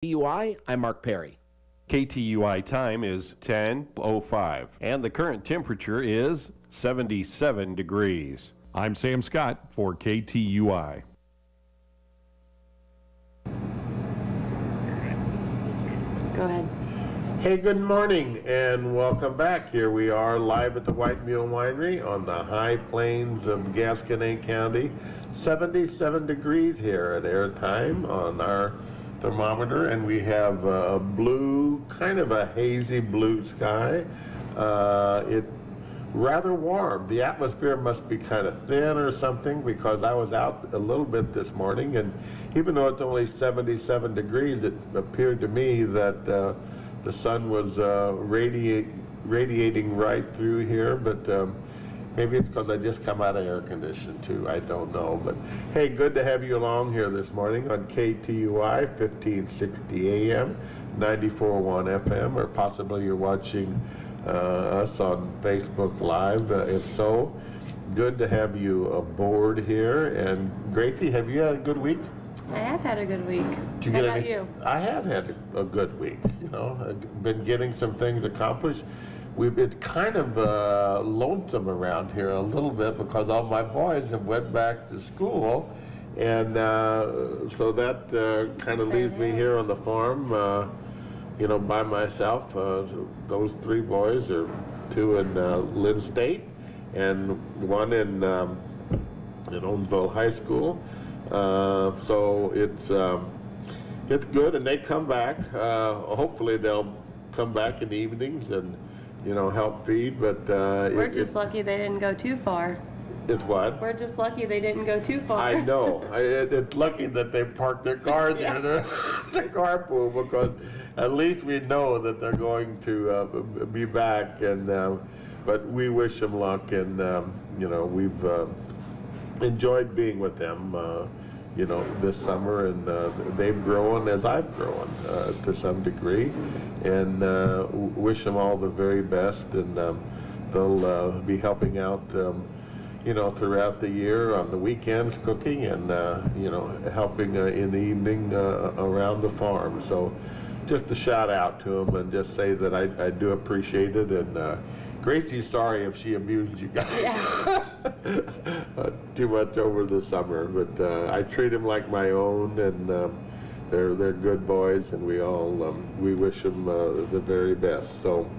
KTUI, I'm Mark Perry. KTUI time is 10:05, and the current temperature is 77 degrees. I'm Sam Scott for KTUI. Go ahead. Hey, good morning and welcome back. Here we are live at the White Mule Winery on the high plains of Gasconade County. 77 degrees here at airtime on our thermometer, and we have a blue, kind of a hazy blue sky. It's rather warm. The atmosphere must be kind of thin or something, because I was out a little bit this morning, and even though it's only 77 degrees, it appeared to me that the sun was radiating right through here, but maybe it's because I just come out of air conditioning too. I don't know. But hey, good to have you along here this morning on KTUI 1560 AM, 94.1 FM, or possibly you're watching us on Facebook Live. If so, good to have you aboard here. And Gracie, have you had a good week? I have had a good week. How about you? I have had a good week. You know, I've been getting some things accomplished. It's kind of lonesome around here a little bit because all my boys have went back to school, and so that kind of leaves me here on the farm, you know, by myself. Those three boys are two in Lynn State and one in Owensville High School. So it's good, and they come back. Hopefully they'll come back in the evenings and, you know, help feed. But we're just lucky they didn't go too far. It's what? We're just lucky they didn't go too far. I know. It's lucky that they parked their cars in the carpool, because at least we know that they're going to be back. And but we wish them luck, and you know, we've enjoyed being with them, you know, this summer, and they've grown as I've grown to some degree, and wish them all the very best, and they'll be helping out, you know, throughout the year on the weekends, cooking, and you know, helping in the evening around the farm. So just a shout out to them and just say that I do appreciate it, and Gracie's sorry if she abused you guys. Yeah. Too much over the summer, but I treat them like my own, and they're good boys, and we all we wish them the very best. So,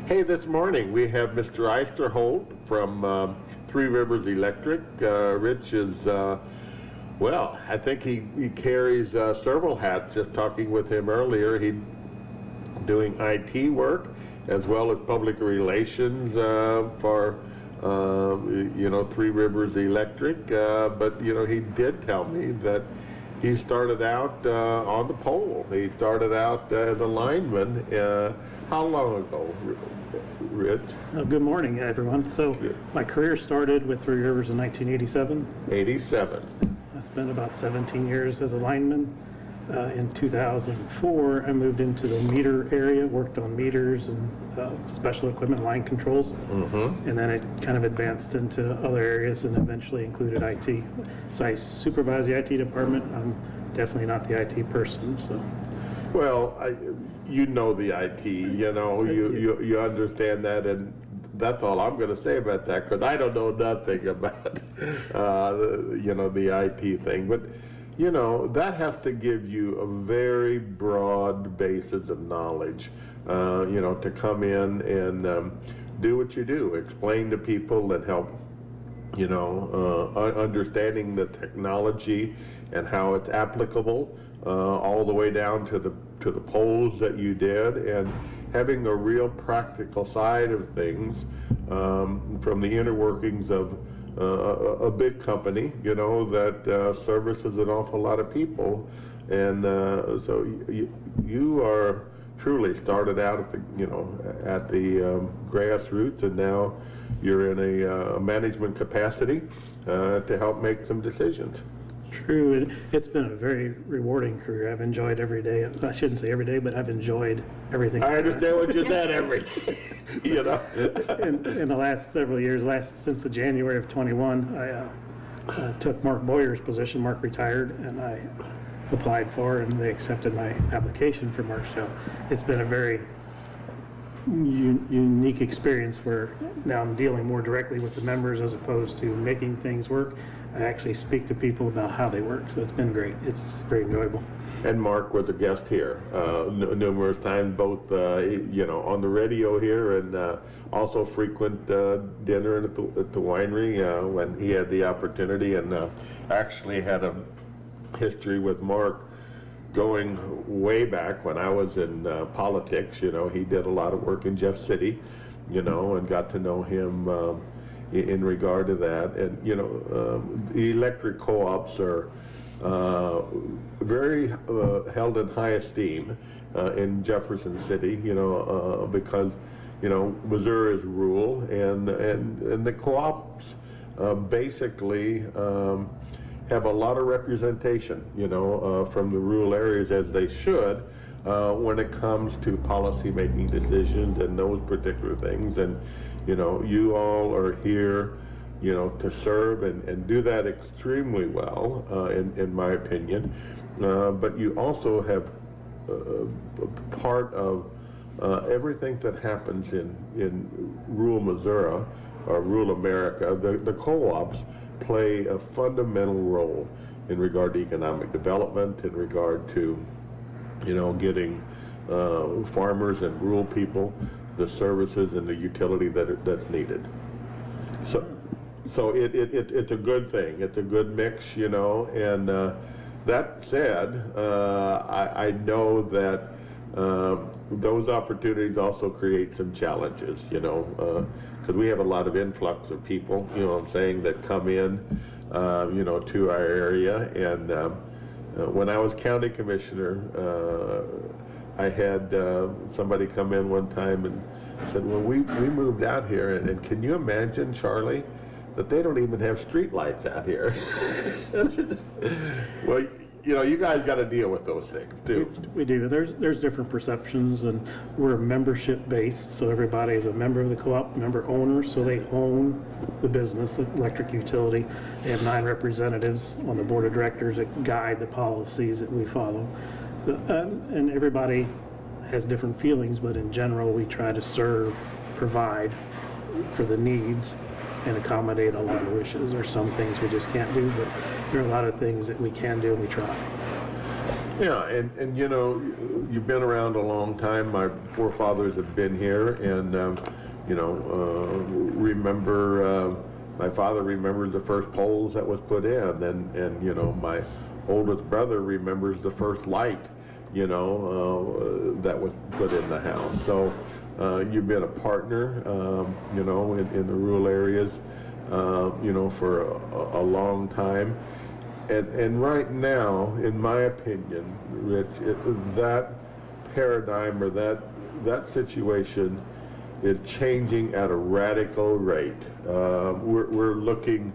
hey, this morning we have Mr. Eisterholt from Three Rivers Electric. Rich is, well, I think he carries several hats. Just talking with him earlier, he's doing IT work as well as public relations for you know, Three Rivers Electric, but you know, he did tell me that he started out on the pole. He started out as a lineman. How long ago, Rich? Good morning, everyone. So my career started with Three Rivers in 1987. 87. I spent about 17 years as a lineman. In 2004, I moved into the meter area, worked on meters and special equipment line controls, and then it kind of advanced into other areas and eventually included IT. So I supervise the IT department. I'm definitely not the IT person. So, well, you know the IT. You know, you understand that, and that's all I'm going to say about that, because I don't know nothing about you know, the IT thing, but. You know, that has to give you a very broad basis of knowledge, you know, to come in and do what you do, explain to people and help, you know, understanding the technology and how it's applicable, all the way down to the polls that you did, and having a real practical side of things from the inner workings of a big company, you know, that services an awful lot of people, and so you are truly started out at the, you know, at the grassroots, and now you're in a management capacity to help make some decisions. True. It's been a very rewarding career. I've enjoyed every day. I shouldn't say every day, but I've enjoyed everything. I understand what you said, every day. You know. In the last several years, since the January of 21, I took Mark Boyer's position. Mark retired, and I applied for, and they accepted my application for March. So it's been a very unique experience where now I'm dealing more directly with the members as opposed to making things work. I actually speak to people about how they work, so it's been great. It's very enjoyable. And Mark was a guest here numerous times, both on the radio here and also frequent dinner at the winery when he had the opportunity, and actually had a history with Mark going way back when I was in politics. He did a lot of work in Jeff City, and got to know him in regard to that. And the electric co-ops are very held in high esteem in Jefferson City, because Missouri is rural, and the co-ops basically have a lot of representation, from the rural areas, as they should, when it comes to policy making decisions and those particular things. And you all are here to serve and do that extremely well, in my opinion. But you also have part of everything that happens in rural Missouri or rural America. The co-ops play a fundamental role in regard to economic development, in regard to getting farmers and rural people the services and the utility that's needed. So it's a good thing. It's a good mix, and that said, I know that those opportunities also create some challenges, because we have a lot of influx of people, that come in, to our area. And when I was county commissioner, I had somebody come in one time and said, well, we moved out here, and can you imagine, Charlie, that they don't even have street lights out here? Well, you guys got to deal with those things too. We do. There's different perceptions, and we're membership based, so everybody is a member of the co-op, member owners, so they own the business, the electric utility. They have 9 representatives on the board of directors that guide the policies that we follow. So, and everybody has different feelings, but in general, we try to serve, provide for the needs and accommodate a lot of wishes. There's some things we just can't do, but there are a lot of things that we can do, and we try. Yeah, and you've been around a long time. My forefathers have been here, and remember, my father remembers the first poles that was put in, and my oldest brother remembers the first light, that was put in the house. So you've been a partner, in the rural areas, for a long time. And right now, in my opinion, Rich, that paradigm or that situation is changing at a radical rate. We're looking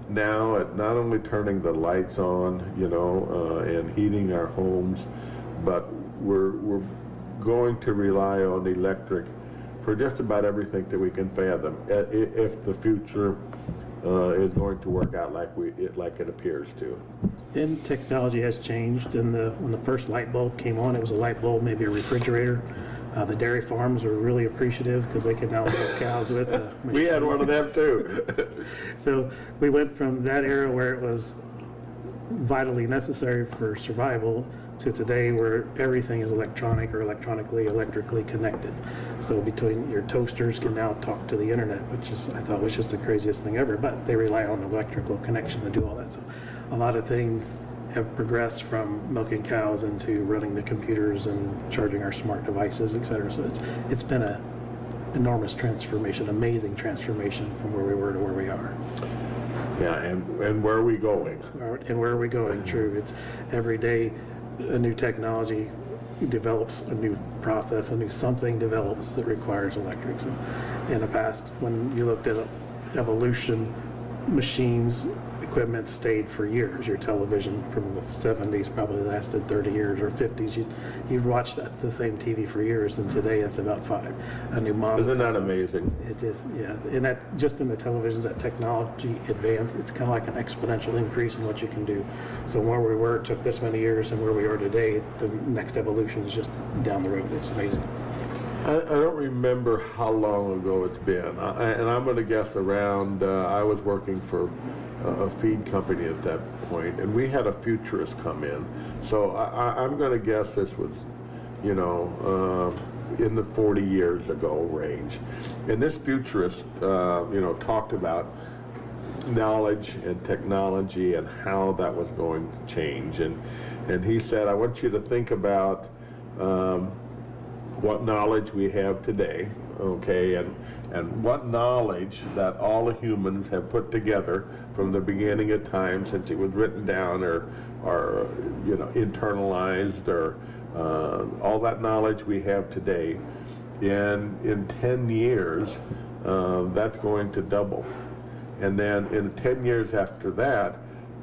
now at not only turning the lights on, and heating our homes, but we're going to rely on electric for just about everything that we can fathom, if the future is going to work out like it appears to. And technology has changed. And when the first light bulb came on, it was a light bulb, maybe a refrigerator. The dairy farms were really appreciative because they could now milk cows with a machine. We had one of them too. So we went from that era where it was vitally necessary for survival to today where everything is electronic or electrically connected. So between your toasters can now talk to the internet, which I thought was just the craziest thing ever, but they rely on electrical connection to do all that. So a lot of things have progressed from milking cows into running the computers and charging our smart devices, et cetera. So it's been an enormous transformation, amazing transformation from where we were to where we are. Yeah, and where are we going? And where are we going? True. It's every day a new technology develops, a new process, a new something develops that requires electric. So in the past, when you looked at evolution, machines, equipment stayed for years. Your television from the 70s probably lasted 30 years or 50s. You'd watch the same TV for years, and today it's about 5. A new model. Isn't that amazing? It is, yeah. And that just in the televisions, that technology advance, it's kind of like an exponential increase in what you can do. So where we were, it took this many years, and where we are today, the next evolution is just down the road. It's amazing. I don't remember how long ago it's been, and I'm going to guess around, I was working for a feed company at that point, and we had a futurist come in. So I'm going to guess this was, you know, in the 40 years ago range. And this futurist, you know, talked about knowledge and technology and how that was going to change. And he said, I want you to think about what knowledge we have today, okay, and what knowledge that all humans have put together from the beginning of time since it was written down or you know, internalized, or all that knowledge we have today. And in 10 years, that's going to double. And then in 10 years after that,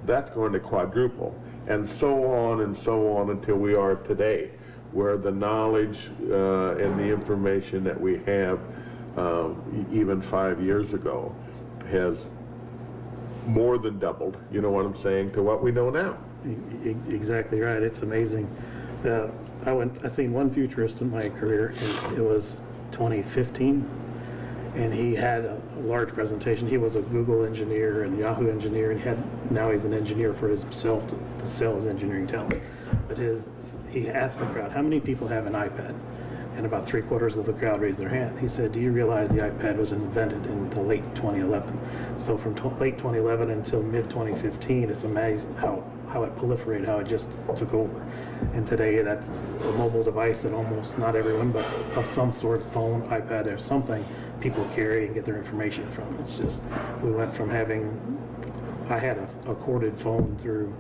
that's going to quadruple, and so on until we are today, where the knowledge and the information that we have even 5 years ago has more than doubled, you know what I'm saying, to what we know now. Exactly right. It's amazing. I seen one futurist in my career, and it was 2015, and he had a large presentation. He was a Google engineer and Yahoo engineer, and now he's an engineer for himself to sell his engineering talent. But he asked the crowd, how many people have an iPad? And about 3/4 of the crowd raised their hand. He said, do you realize the iPad was invented in the late 2011? So from late 2011 until mid 2015, it's amazing how it proliferated, how it just took over. And today that's a mobile device that almost not everyone, but of some sort, phone, iPad, or something, people carry and get their information from. It's just, we went from I had a corded phone through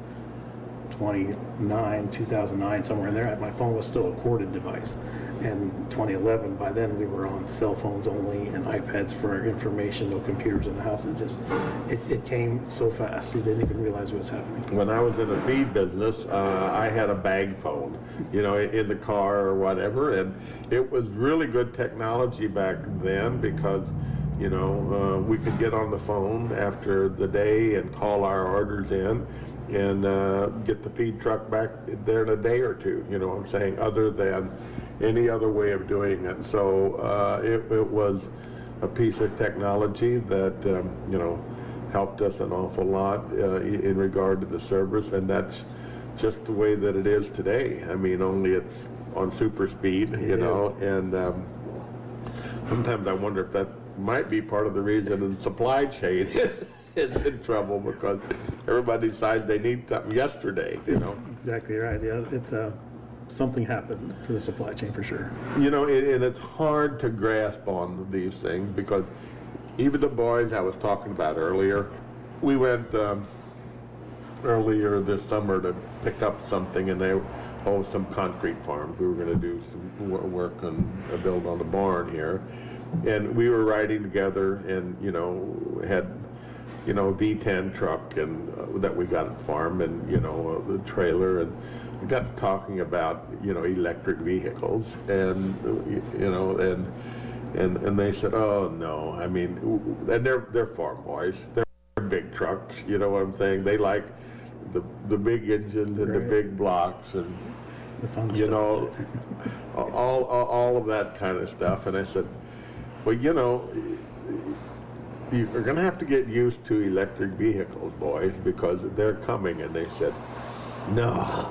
2009, somewhere in there. My phone was still a corded device. And 2011, by then we were on cell phones only and iPads for our information, no computers in the house. It came so fast, you didn't even realize what was happening. When I was in the feed business, I had a bag phone, you know, in the car or whatever, and it was really good technology back then because, you know, we could get on the phone after the day and call our orders in and get the feed truck back there in a day or two, you know what I'm saying, other than any other way of doing it. So it was a piece of technology that, you know, helped us an awful lot in regard to the service, and that's just the way that it is today. I mean, only it's on super speed, you know, and sometimes I wonder if that might be part of the reason the supply chain is in trouble, because everybody decides they need something yesterday, you know. Exactly right. Yeah, it's something happened for the supply chain for sure. You know, and it's hard to grasp on these things because even the boys I was talking about earlier, we went earlier this summer to pick up something, and they some concrete farms. We were going to do some work on a build on the barn here, and we were riding together, and you know, had, you know, a V10 truck and that we got at the farm, and you know, the trailer, and we got to talking about, you know, electric vehicles, and you know, and they said, oh no, I mean, and they're farm boys, they're big trucks, you know what I'm saying, they like the big engines and the big blocks and The fun you stuff. know, all of that kind of stuff. And I said, well, you know, you're going to have to get used to electric vehicles, boys, because they're coming. And they said, no,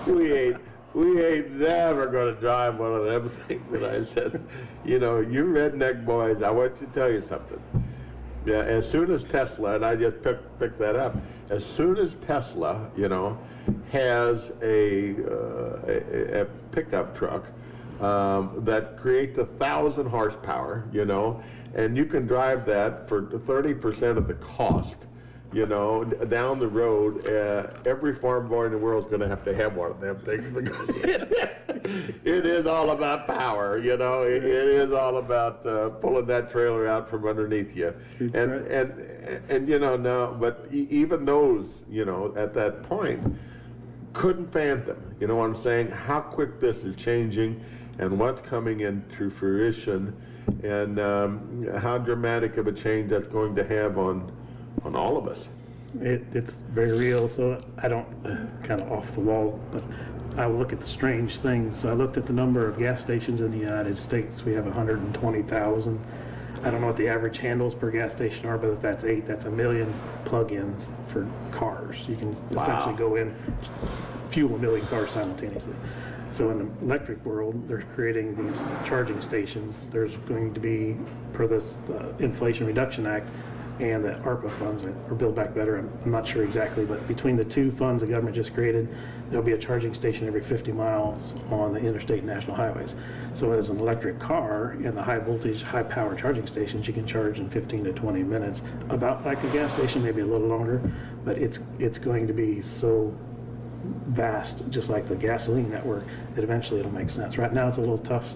we ain't never going to drive one of them things. And I said, you know, you redneck boys, I want to tell you something. Yeah, as soon as Tesla, and I just picked that up, as soon as Tesla, you know, has a pickup truck that creates 1,000 horsepower, you know, and you can drive that for 30% of the cost, you know, down the road, every farm boy in the world is going to have one of them things because it is all about power, you know. It is all about pulling that trailer out from underneath you. And you know, now, but even those, you know, at that point, couldn't fathom, you know what I'm saying, how quick this is changing and what's coming into fruition, and how dramatic of a change that's going to have on all of us. It's very real, so I don't, kind of off the wall, but I look at strange things. So I looked at the number of gas stations in the United States. We have 120,000. I don't know what the average handles per gas station are, but if that's 8, that's 1 million plug-ins for cars. You can essentially go in, fuel 1 million cars simultaneously. So in the electric world, they're creating these charging stations. There's going to be, per this Inflation Reduction Act and the ARPA funds, or Build Back Better, I'm not sure exactly, but between the two funds the government just created, there'll be a charging station every 50 miles on the interstate and national highways. So as an electric car, in the high voltage, high power charging stations, you can charge in 15 to 20 minutes, about like a gas station, maybe a little longer, but it's going to be so vast, just like the gasoline network, that eventually it'll make sense. Right now it's a little tough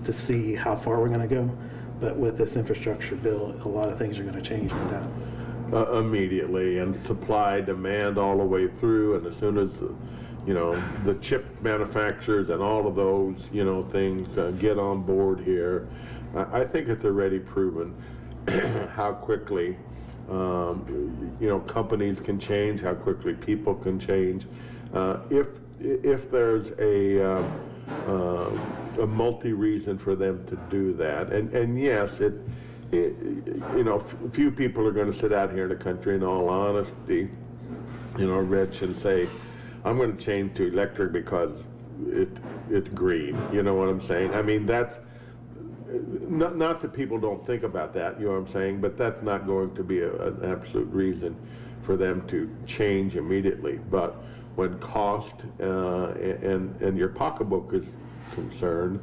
to see how far we're going to go, but with this infrastructure bill, a lot of things are going to change, no doubt. Immediately, and supply, demand all the way through, and as soon as you know, the chip manufacturers and all of those, you know, things get on board here, I think it's already proven how quickly you know, companies can change, how quickly people can change. If there's a multi-reason for them to do that, and yes, you know, few people are going to sit out here in the country, in all honesty, you know, Rich, and say, I'm going to change to electric because it's green. You know what I'm saying? I mean, that's not that people don't think about that, you know what I'm saying, but that's not going to be an absolute reason for them to change immediately. But when cost and your pocketbook is concerned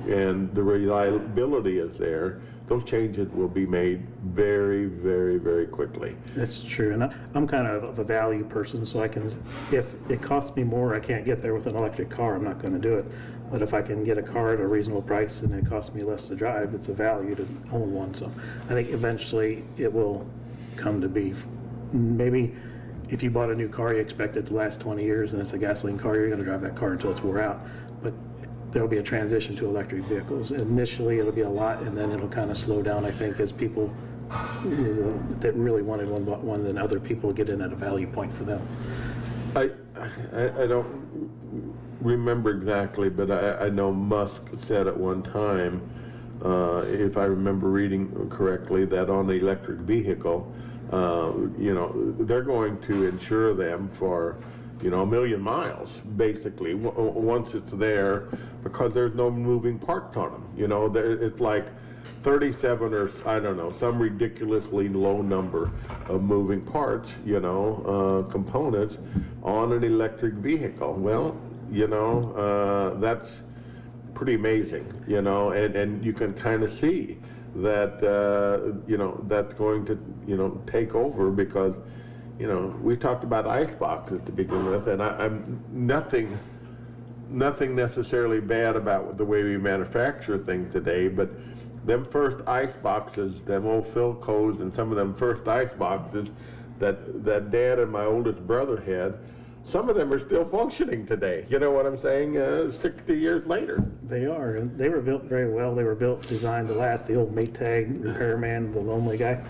and the reliability is there, those changes will be made very, very, very quickly. That's true, and I'm kind of a value person, so I can, if it costs me more, I can't get there with an electric car, I'm not going to do it. But if I can get a car at a reasonable price and it costs me less to drive, it's a value to own one. So I think eventually it will come to be. Maybe if you bought a new car, you expect it to last 20 years, and it's a gasoline car, you're going to drive that car until it's wore out. But there'll be a transition to electric vehicles. Initially, it'll be a lot, and then it'll kind of slow down, I think, as people that really wanted one bought one, then other people get in at a value point for them. I don't remember exactly, but I know Musk said at one time, if I remember reading correctly, that on the electric vehicle, you know, they're going to insure them for, you know, 1 million miles, basically, once it's there, because there's no moving parts on them. You know, it's like 37 or, I don't know, some ridiculously low number of moving parts, you know, components on an electric vehicle. Well, you know, that's pretty amazing, you know, and you can kind of see that, you know, that's going to, you know, take over, because you know, we talked about ice boxes to begin with, and I'm nothing necessarily bad about the way we manufacture things today, but them first ice boxes, them old Philcos, and some of them first ice boxes that Dad and my oldest brother had, some of them are still functioning today. You know what I'm saying? 60 years later. They are, and they were built very well. They were designed to last. The old Maytag repairman, the lonely guy.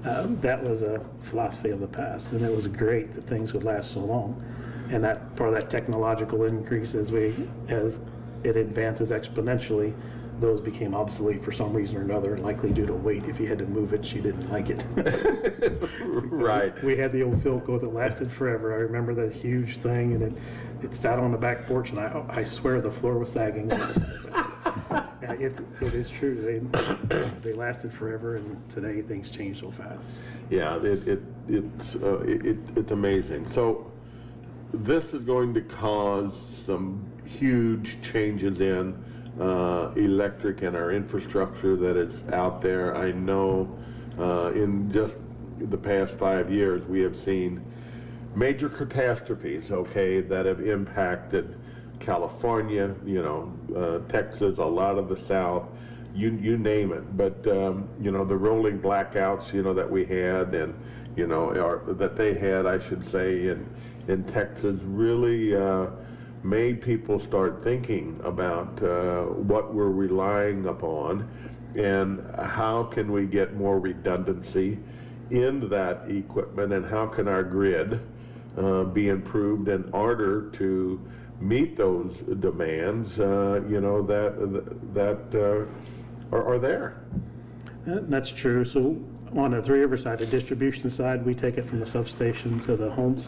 That was a philosophy of the past, and it was great that things would last so long. And that part of that technological increase, as it advances exponentially, those became obsolete for some reason or another, likely due to weight. If you had to move it, she didn't like it. Right. We had the old Philco that lasted forever. I remember that huge thing, and it sat on the back porch, and I swear the floor was sagging. Yeah, it is true. They lasted forever, and today things change so fast. Yeah, it's amazing. So this is going to cause some huge changes in electric and our infrastructure that is out there. I know in just the past 5 years we have seen major catastrophes, okay, that have impacted California, Texas, a lot of the South, you name it. But the rolling blackouts, that we had, and or that they had, I should say, in Texas, really made people start thinking about what we're relying upon and how can we get more redundancy in that equipment, and how can our grid be improved in order to meet those demands, that are there. That's true. So on the Three River side, the distribution side, we take it from the substation to the homes.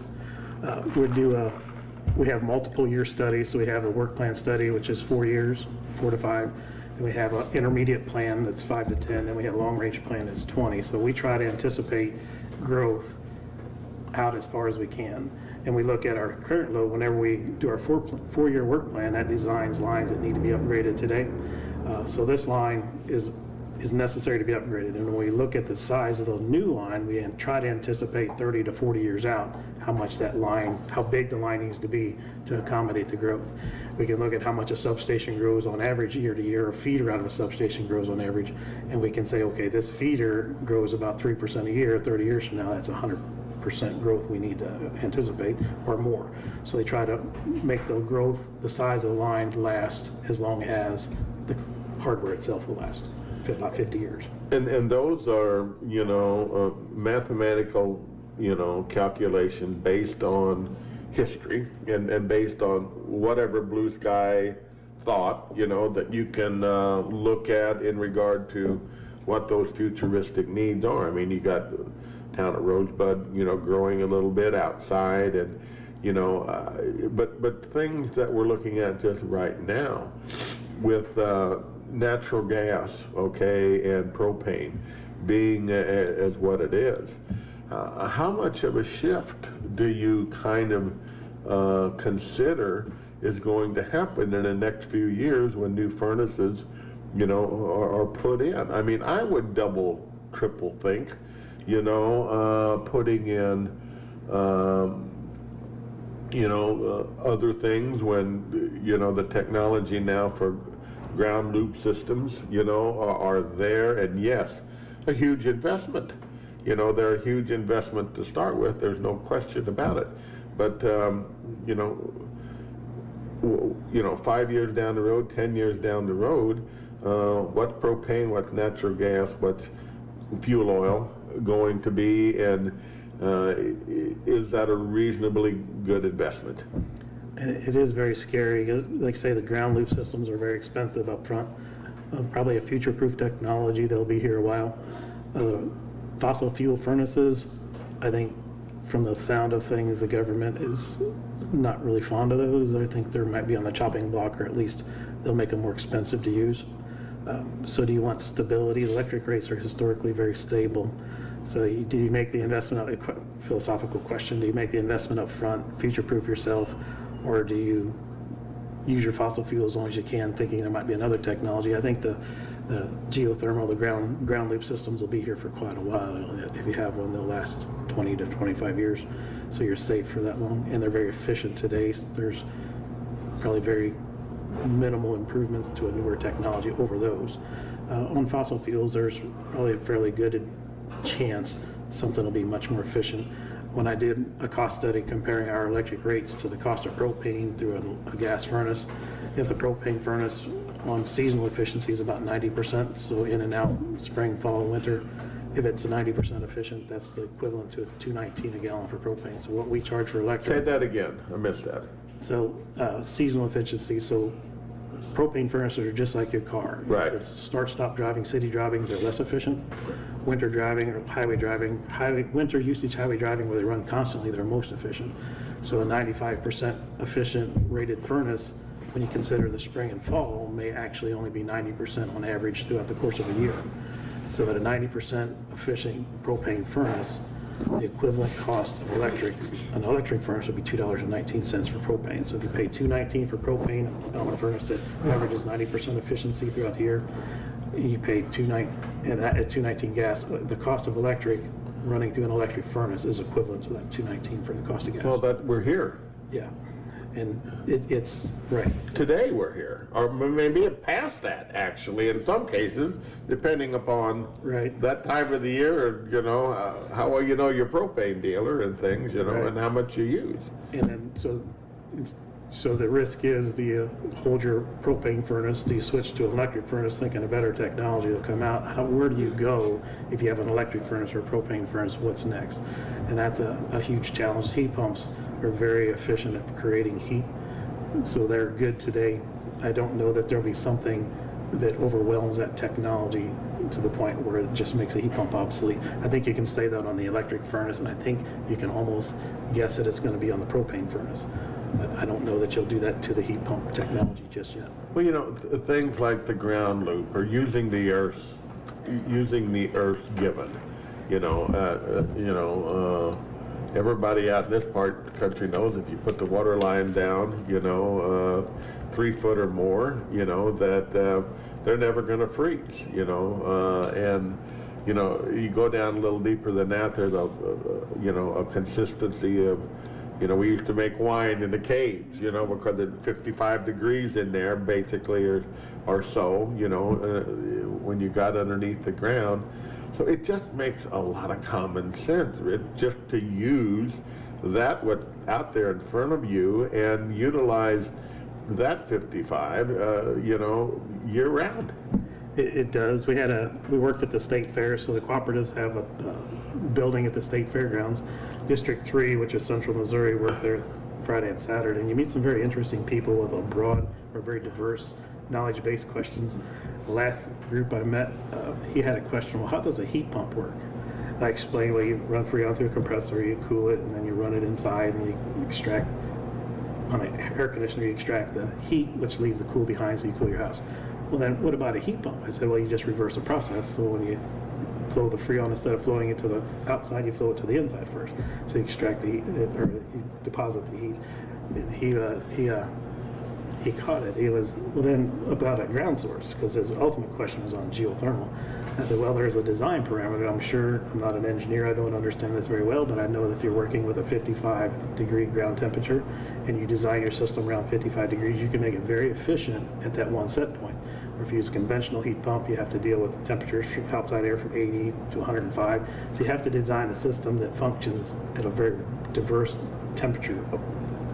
We have multiple year studies. So we have the work plan study, which is 4 years, 4 to 5. Then we have an intermediate plan that's 5 to 10. Then we have a long range plan that's 20. So we try to anticipate growth out as far as we can. And we look at our current load whenever we do our 4-year work plan, that designs lines that need to be upgraded today. So this line is necessary to be upgraded. And when we look at the size of the new line, we try to anticipate 30 to 40 years out how big the line needs to be to accommodate the growth. We can look at how much a substation grows on average year to year, a feeder out of a substation grows on average, and we can say, okay, this feeder grows about 3% a year. 30 years from now, that's 100% growth we need to anticipate, or more. So they try to make the growth, the size of the line last as long as the hardware itself will last, about 50 years. And those are, mathematical, calculation based on history and based on whatever blue sky thought, that you can look at in regard to what those futuristic needs are. I mean, you got town of Rosebud, growing a little bit outside, and but things that we're looking at just right now with natural gas, okay, and propane being as what it is. How much of a shift do you kind of consider is going to happen in the next few years when new furnaces, are put in? I mean, I would double, triple think, putting in, other things when, the technology now for ground loop systems, are there, and yes, a huge investment. They're a huge investment to start with. There's no question about it. But 5 years down the road, 10 years down the road, what's propane, what's natural gas, what's fuel oil going to be, and is that a reasonably good investment? It is very scary. Like say, the ground loop systems are very expensive up front. Probably a future-proof technology that'll be here a while. Fossil fuel furnaces, I think from the sound of things, the government is not really fond of those. I think there might be on the chopping block, or at least they'll make them more expensive to use. So do you want stability? Electric rates are historically very stable. So do you make the investment, philosophical question, do you make the investment up front, future-proof yourself, or do you use your fossil fuel as long as you can, thinking there might be another technology? I think the geothermal, the ground loop systems will be here for quite a while. If you have one, they'll last 20 to 25 years, so you're safe for that long, and they're very efficient today. There's probably very minimal improvements to a newer technology over those. On fossil fuels, there's probably a fairly good chance something will be much more efficient. When I did a cost study comparing our electric rates to the cost of propane through a gas furnace, if a propane furnace on seasonal efficiency is about 90%, so in and out, spring, fall, winter, if it's 90% efficient, that's the equivalent to $2.19 a gallon for propane. So what we charge for electric. Say that again, I missed that. So seasonal efficiency, so propane furnaces are just like your car. Right. If it's start-stop driving, city driving, they're less efficient. Winter driving or highway driving, winter usage highway driving where they run constantly, they're most efficient. So a 95% efficient rated furnace, when you consider the spring and fall, may actually only be 90% on average throughout the course of a year. So at a 90% efficient propane furnace, the equivalent cost of an electric furnace would be $2.19 for propane. So if you pay $2.19 for propane on a furnace that averages 90% efficiency throughout the year, you pay $2.19 gas. The cost of electric running through an electric furnace is equivalent to that $2.19 for the cost of gas. Well, we're here. Yeah. And it's, right. Today we're here, or maybe past that, actually, in some cases, depending upon Right. that time of the year, or, you know, how well you know your propane dealer and things, you know, Right. and how much you use. And then, so the risk is, do you hold your propane furnace, do you switch to an electric furnace thinking a better technology will come out? Where do you go if you have an electric furnace or a propane furnace? What's next? And that's a huge challenge. Heat pumps are very efficient at creating heat, so they're good today. I don't know that there'll be something that overwhelms that technology to the point where it just makes a heat pump obsolete. I think you can say that on the electric furnace, and I think you can almost guess that it's going to be on the propane furnace. But I don't know that you'll do that to the heat pump technology just yet. Well, you know, things like the ground loop, or using the Earth's given, everybody out in this part of the country knows if you put the water line down, 3 foot or more, that they're never going to freeze, and you go down a little deeper than that, there's a consistency of, we used to make wine in the caves, because it's 55 degrees in there, basically, or so, when you got underneath the ground. So it just makes a lot of common sense, just to use that what's out there in front of you and utilize that 55, year round. It does. We worked at the state fair, so the cooperatives have a building at the state fairgrounds. District 3, which is Central Missouri, worked there Friday and Saturday, and you meet some very interesting people with a broad or very diverse knowledge-based questions. The last group I met, he had a question, well, how does a heat pump work? And I explained, well, you run Freon through a compressor, you cool it, and then you run it inside, and you extract, on an air conditioner, you extract the heat, which leaves the cool behind, so you cool your house. Well, then what about a heat pump? I said, well, you just reverse the process. So when you flow the Freon, instead of flowing it to the outside, you flow it to the inside first. So you extract the heat, or you deposit the heat. He caught it. He was, well, then about a ground source, because his ultimate question was on geothermal. I said, well, there's a design parameter. I'm sure, I'm not an engineer, I don't understand this very well, but I know that if you're working with a 55-degree ground temperature and you design your system around 55 degrees, you can make it very efficient at that one set point. Or if you use a conventional heat pump, you have to deal with temperatures from outside air from 80 to 105. So you have to design a system that functions at a very diverse temperature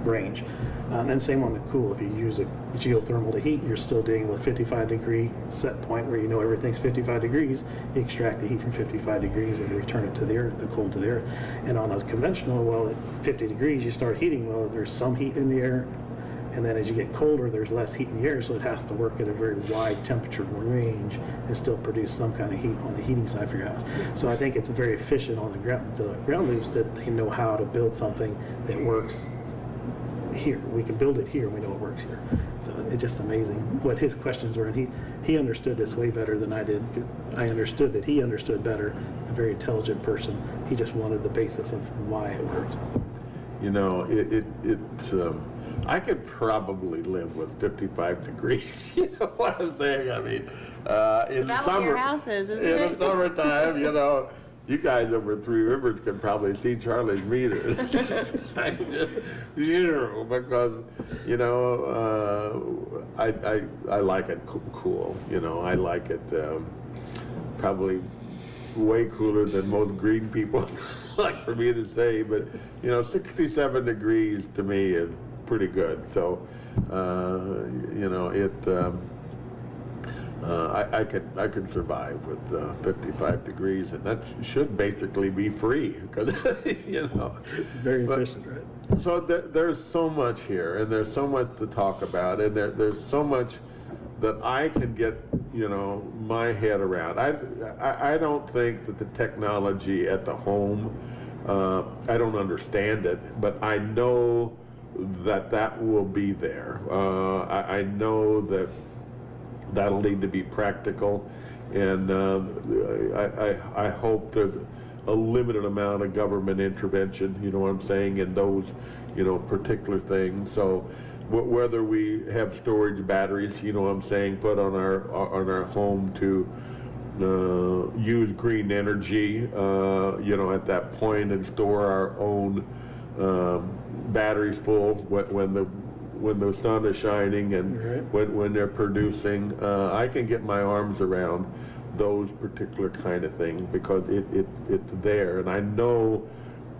range. And then same on the cool. If you use a geothermal to heat, you're still dealing with 55-degree set point where you know everything's 55 degrees. You extract the heat from 55 degrees and return it to the earth, the cold to the earth. And on a conventional, well, at 50 degrees, you start heating. Well, there's some heat in the air, and then as you get colder, there's less heat in the air, so it has to work at a very wide temperature range and still produce some kind of heat on the heating side for your house. So I think it's very efficient on the ground loops that they know how to build something that works here. We can build it here, we know it works here. So it's just amazing what his questions were, and he understood this way better than I did. I understood that he understood better, a very intelligent person. He just wanted the basis of why it worked. It's I could probably live with 55 degrees. You know what I'm saying? I mean, in the About summer, what your house is, isn't in it? the summertime, you guys over at Three Rivers can probably see Charlie's meter. Zero, because I like it cool. I like it probably way cooler than most green people like for me to say. But 67 degrees to me is pretty good. So I could survive with 55 degrees, and that should basically be free because Very efficient, right? So there's so much here, and there's so much to talk about, and there's so much that I can get my head around. I don't think that the technology at the home, I don't understand it, but I know that will be there. I know that that'll need to be practical, and I hope there's a limited amount of government intervention, what I'm saying, in those, particular things. So whether we have storage batteries, what I'm saying, put on our home to use green energy, at that point, and store our own batteries full when the when the sun is shining and Right. when they're producing. I can get my arms around those particular kind of things because it's there. And I know,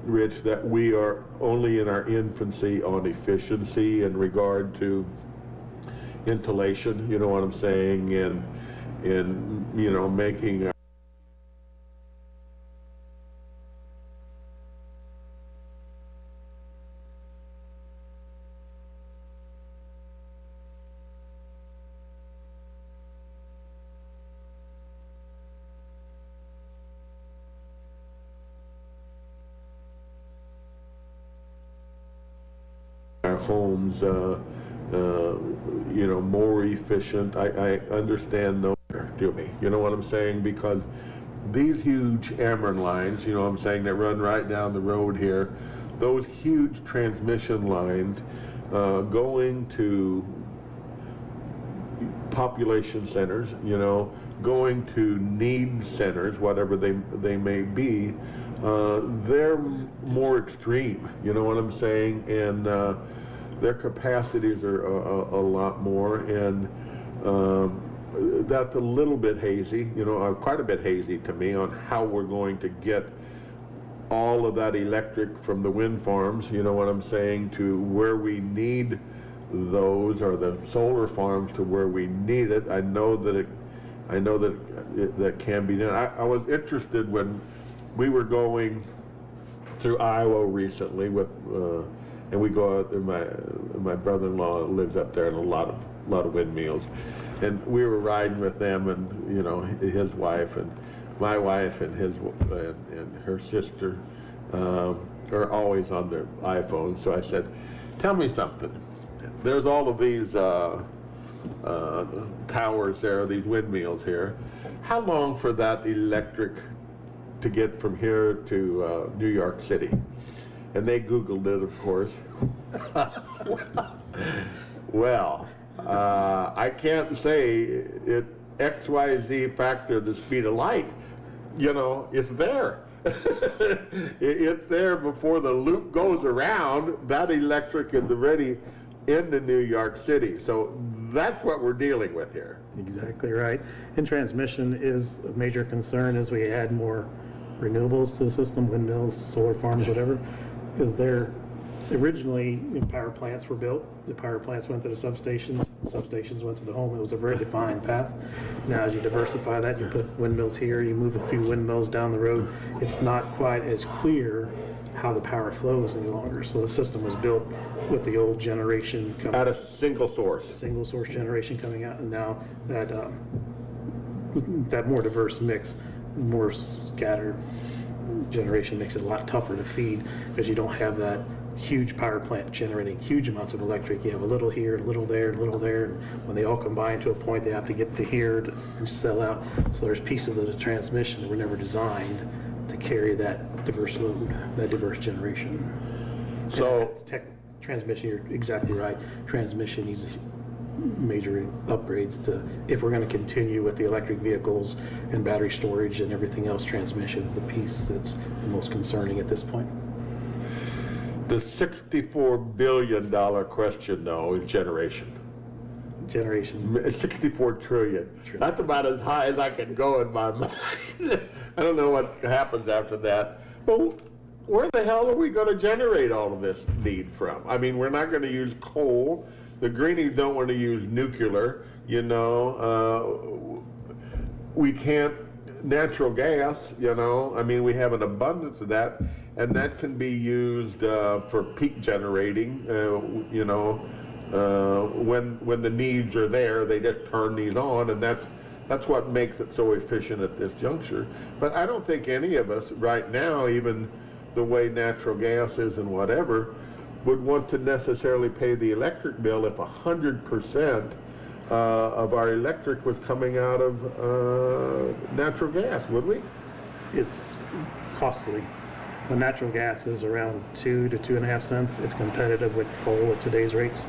Rich, that we are only in our infancy on efficiency in regard to insulation, you know what I'm saying, and you know, making our homes, you know, more efficient. I understand those, do me, you know what I'm saying? Because these huge Ameren lines, you know what I'm saying, that run right down the road here, those huge transmission lines going to population centers, you know, going to need centers, whatever they may be, they're more extreme, you know what I'm saying, and their capacities are a lot more, and that's a little bit hazy, you know, quite a bit hazy to me on how we're going to get all of that electric from the wind farms, you know what I'm saying, to where we need those, or the solar farms to where we need it. I know that that can be done. I was interested when we were going through Iowa recently with, and we go out there. My brother-in-law lives up there, and a lot of windmills, and we were riding with them, and you know, his wife and my wife and his and her sister are always on their iPhones. So I said, "Tell me something. There's all of these towers there, these windmills here. How long for that electric to get from here to New York City?" And they Googled it, of course. Well, I can't say it XYZ factor the speed of light. You know, it's there. It's there before the loop goes around. That electric is already into New York City. So that's what we're dealing with here. Exactly right. And transmission is a major concern as we add more renewables to the system, windmills, solar farms, whatever, because they're originally, power plants were built. The power plants went to the substations went to the home. It was a very defined path. Now as you diversify that, you put windmills here, you move a few windmills down the road, it's not quite as clear how the power flows any longer. So the system was built with the old generation coming At a single source. single source generation coming out, and now that that more diverse mix, more scattered generation makes it a lot tougher to feed, because you don't have that huge power plant generating huge amounts of electric. You have a little here, a little there, a little there, and when they all combine to a point, they have to get to here and sell out. So there's pieces of the transmission that were never designed to carry that diverse load, that diverse generation. So Transmission, you're exactly right. Transmission needs major upgrades to, if we're going to continue with the electric vehicles and battery storage and everything else, transmission is the piece that's the most concerning at this point. the $64 billion question, though, is generation. Generation. 64 trillion. That's about as high as I can go in my mind. I don't know what happens after that. But where the hell are we going to generate all of this need from? I mean, we're not going to use coal. The greenies don't want to use nuclear. You know, we can't. Natural gas. You know, I mean, we have an abundance of that, and that can be used for peak generating. You know. When the needs are there, they just turn these on, and that's what makes it so efficient at this juncture. But I don't think any of us right now, even the way natural gas is and whatever, would want to necessarily pay the electric bill if 100% of our electric was coming out of natural gas, would we? It's costly. When natural gas is around 2 to 2.5 cents, it's competitive with coal at today's rates.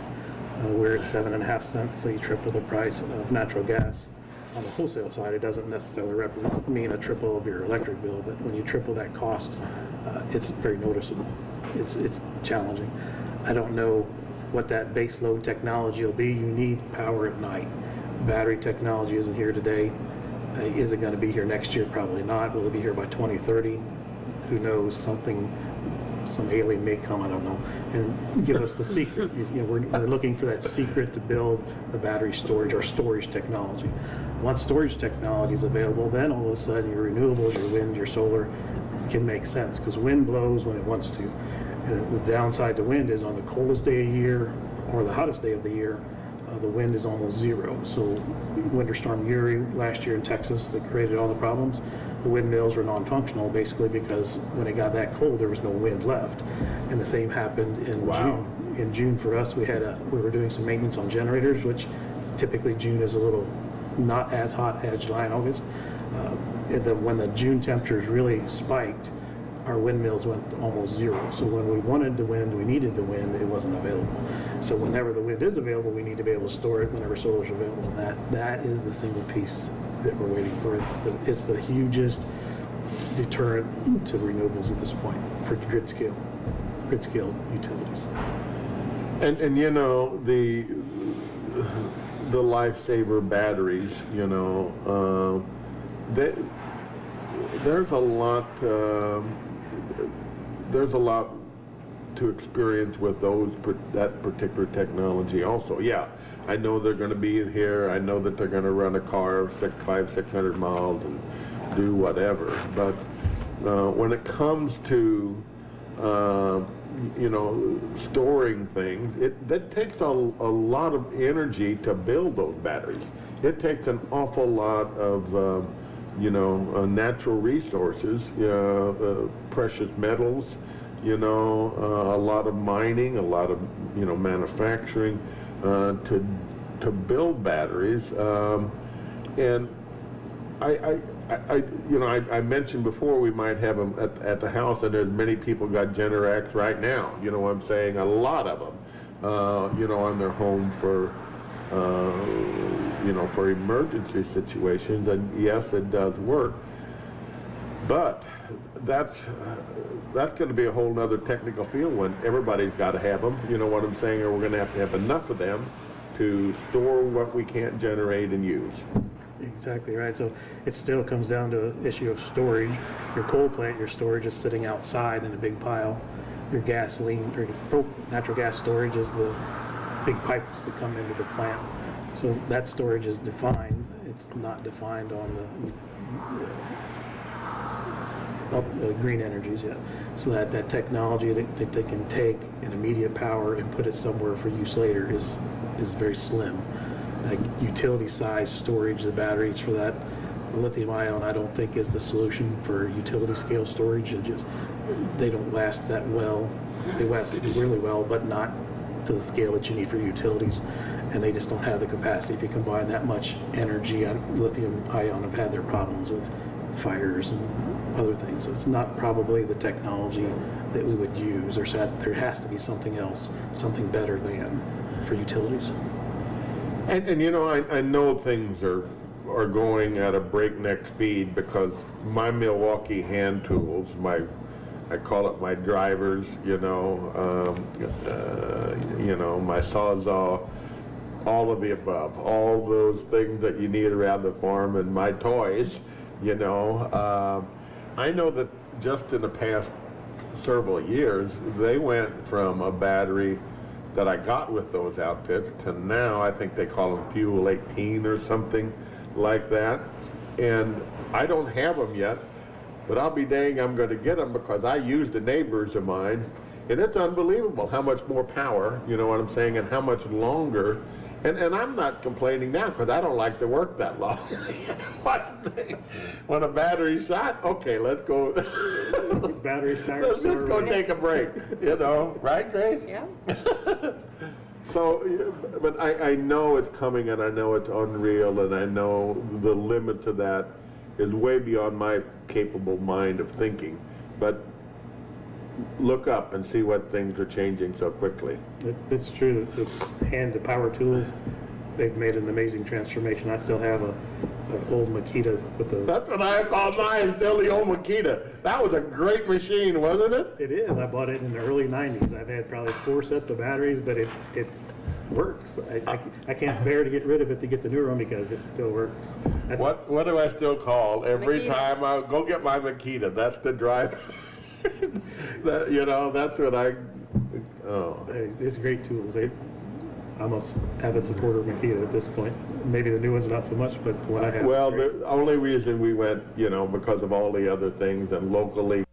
We're at 7.5 cents, so you triple the price of natural gas. On the wholesale side, it doesn't necessarily mean a triple of your electric bill, but when you triple that cost, it's very noticeable. It's challenging. I don't know what that base load technology will be. You need power at night. Battery technology isn't here today. Is it going to be here next year? Probably not. Will it be here by 2030? Who knows? Some alien may come, I don't know, and give us the secret. We're looking for that secret to build the battery storage or storage technology. Once storage technology is available, then all of a sudden your renewables, your wind, your solar can make sense, because wind blows when it wants to. The downside to wind is on the coldest day of the year or the hottest day of the year, the wind is almost zero. So Winter Storm Uri last year in Texas that created all the problems, the windmills were non-functional basically because when it got that cold there was no wind left. And the same happened in June. In June for us we were doing some maintenance on generators, which typically June is a little not as hot as July and August. When the June temperatures really spiked, our windmills went almost zero. So when we wanted the wind, we needed the wind, it wasn't available. So whenever the wind is available, we need to be able to store it whenever solar is available. And that is the single piece that we're waiting for. It's the hugest deterrent to renewables at this point for grid scale utilities. And you know, the lifesaver batteries, you know, there's a lot to experience with that particular technology also. Yeah, I know they're going to be in here. I know that they're going to run a car 500-600 miles and do whatever. But when it comes to you know, storing things, that takes a lot of energy to build those batteries. It takes an awful lot of you know, natural resources, precious metals, you know, a lot of mining, a lot of, you know, manufacturing to build batteries. And I mentioned before we might have them at the house, and there's many people got Generacs right now. You know what I'm saying? A lot of them, you know, on their home for, you know, for emergency situations. And yes, it does work. But that's going to be a whole nother technical field when everybody's got to have them. You know what I'm saying? Or we're going to have enough of them to store what we can't generate and use. Exactly right. So it still comes down to an issue of storage. Your coal plant, your storage is sitting outside in a big pile. Your gasoline or natural gas storage is the big pipes that come into the plant. So that storage is defined. It's not defined on the green energies yet. So that technology that they can take an immediate power and put it somewhere for use later is very slim. Like utility size storage, the batteries for that lithium ion I don't think is the solution for utility scale storage. They don't last that well. They last really well, but not to the scale that you need for utilities, and they just don't have the capacity. If you combine that much energy, lithium ion have had their problems with fires and other things. So it's not probably the technology that we would use, or there has to be something else, something better than for utilities. And you know, I know things are going at a breakneck speed because my Milwaukee hand tools, I call it my drivers, you know, my Sawzall, all of the above, all those things that you need around the farm, and my toys, you know. I know that just in the past several years, they went from a battery that I got with those outfits to now I think they call them Fuel 18 or something like that. And I don't have them yet, but I'll be dang, I'm going to get them because I used the neighbors of mine, and it's unbelievable how much more power, you know what I'm saying, and how much longer. And I'm not complaining now because I don't like to work that long. When a battery's shot, okay, let's go. Battery starts. Let's go take a break, you know, right, Grace? Yeah. So, but I know it's coming, and I know it's unreal, and I know the limit to that is way beyond my capable mind of thinking. But look up and see what things are changing so quickly. It's true that the power tools, they've made an amazing transformation. I still have a old Makitas with the. That's what I call mine, still the old Makita. That was a great machine, wasn't it? It is. I bought it in the early 90s. I've had probably 4 sets of batteries, but it's works. I can't bear to get rid of it to get the newer one because it still works. What do I still call every Makita. time I go get my Makita? That's the drive. That's what I. Oh. It's great tools. I'm almost avid supporter of Makita at this point. Maybe the new one's not so much, but the one I have. Well, is great. the only reason we went, because of all the other things, and locally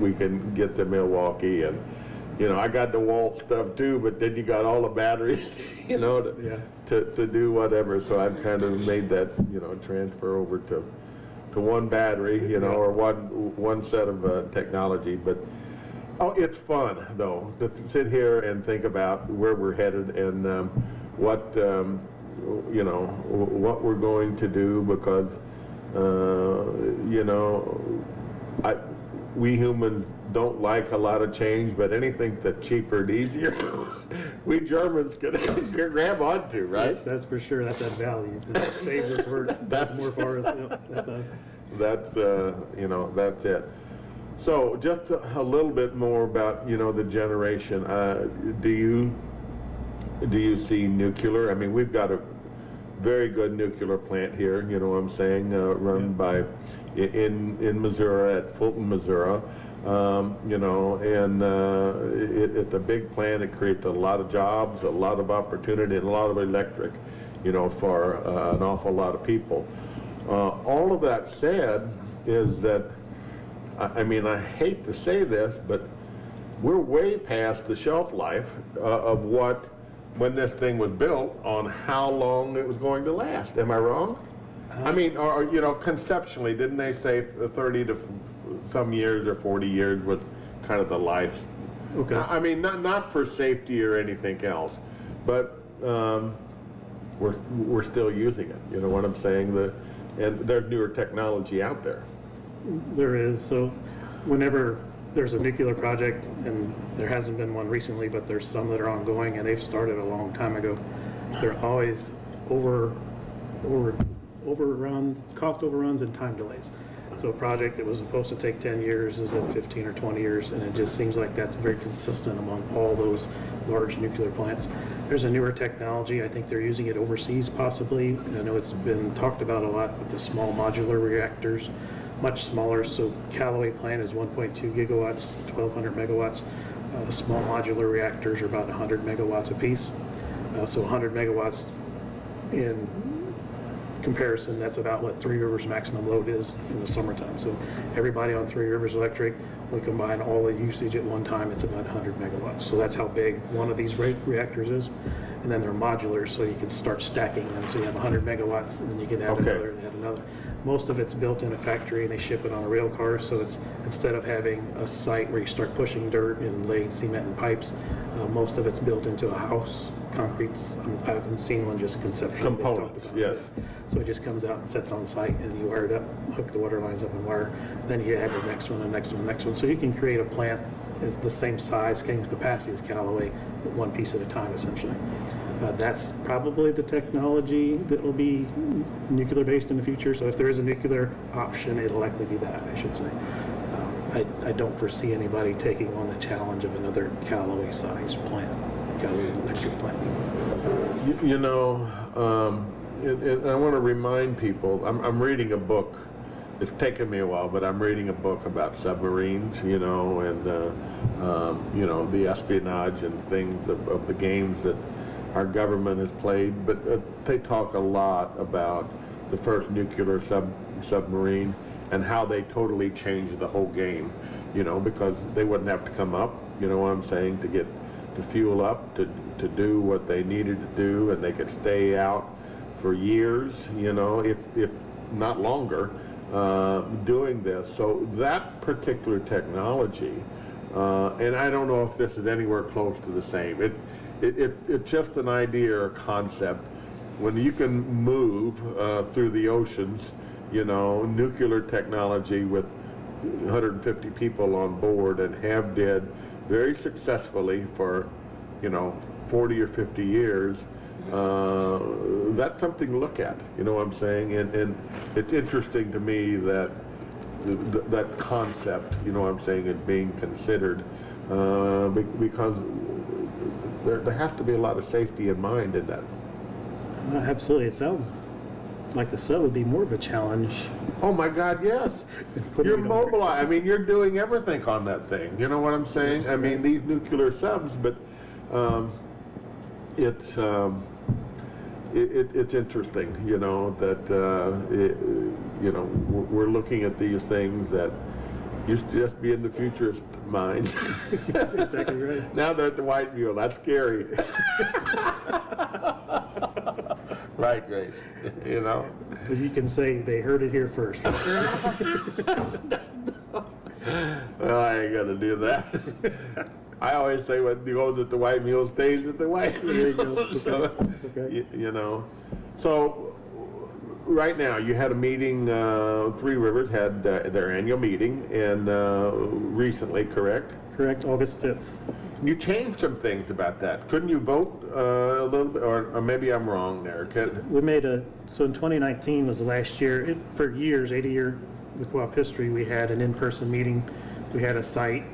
we can get to Milwaukee, and I got the Walt stuff too, but then you got all the batteries, to do whatever. So I've kind of made that, transfer over to one battery, or one set of technology. But it's fun though to sit here and think about where we're headed and what we're going to do, because we humans don't like a lot of change, but anything that's cheaper and easier, we Germans can grab onto, right? That's for sure. That's that value. It saves us work. That's more for us. Yep, that's us. That's that's it. So just a little bit more about the generation. Do you see nuclear? I mean, we've got a very good nuclear plant here. You know what I'm saying? Run by in Missouri, at Fulton, Missouri. It's a big plant. It creates a lot of jobs, a lot of opportunity, and a lot of electric, for an awful lot of people. All of that said is that, I mean, I hate to say this, but we're way past the shelf life of when this thing was built, on how long it was going to last. Am I wrong? I mean, or conceptually, didn't they say 30 to some years or 40 years was kind of the life? Okay. I mean, not for safety or anything else, but we're still using it. You know what I'm saying? And there's newer technology out there. There is. So whenever there's a nuclear project, and there hasn't been one recently, but there's some that are ongoing, and they've started a long time ago, they're always overruns, cost overruns, and time delays. So a project that was supposed to take 10 years is at 15 or 20 years, and it just seems like that's very consistent among all those large nuclear plants. There's a newer technology. I think they're using it overseas possibly. I know it's been talked about a lot with the small modular reactors, much smaller. So Callaway plant is 1.2 gigawatts, 1,200 megawatts. The small modular reactors are about 100 megawatts apiece. So 100 megawatts in comparison, that's about what Three Rivers maximum load is in the summertime. So everybody on Three Rivers Electric, we combine all the usage at one time, it's about 100 megawatts. So that's how big one of these reactors is. And then they're modular, so you can start stacking them. So you have 100 megawatts, and then you can add another and add another. Most of it's built in a factory, and they ship it on a rail car. So it's, instead of having a site where you start pushing dirt and laying cement and pipes, most of it's built into a house. Concrete's, I haven't seen one just conceptually. Components, yes. So it just comes out and sets on site, and you wire it up, hook the water lines up and wire. Then you add the next one, the next one, the next one. So you can create a plant that's the same size, same capacity as Callaway, one piece at a time, essentially. That's probably the technology that will be nuclear based in the future. So if there is a nuclear option, it'll likely be that, I should say. I don't foresee anybody taking on the challenge of another Callaway size plant, Callaway electric plant. And I want to remind people, I'm reading a book. It's taken me a while, but I'm reading a book about submarines, and the espionage and things of the games that our government has played. But they talk a lot about the first nuclear submarine and how they totally changed the whole game, because they wouldn't have to come up, you know what I'm saying, to fuel up, to do what they needed to do, and they could stay out for years, if not longer, doing this. So that particular technology, and I don't know if this is anywhere close to the same. It's just an idea or concept. When you can move through the oceans, nuclear technology with 150 people on board, and did very successfully for 40 or 50 years, that's something to look at. You know what I'm saying? And it's interesting to me that that concept, you know what I'm saying, is being considered because there has to be a lot of safety in mind in that. Absolutely. It sounds like the sub would be more of a challenge. Oh my God, yes. Putting You're it on mobilized. I mean, you're doing everything on that thing. You know what I'm saying? I mean, these nuclear subs, but it's interesting, you know, that you know, we're looking at these things that used to just be in the futurist minds. That's exactly right. Now they're at the White Mule. That's scary. Right, Grace. You know. So you can say they heard it here first. Well, I ain't gonna do that. I always say what goes at the White Mule stays at the White Mule. There you go. So, Okay. you know. So right now you had a meeting. Three Rivers had their annual meeting, and recently, correct? Correct, August 5th. You changed some things about that. Couldn't you vote a little bit, or maybe I'm wrong there? We made so in 2019 was the last year, for years, 80-year the co-op history, we had an in-person meeting. We had a site,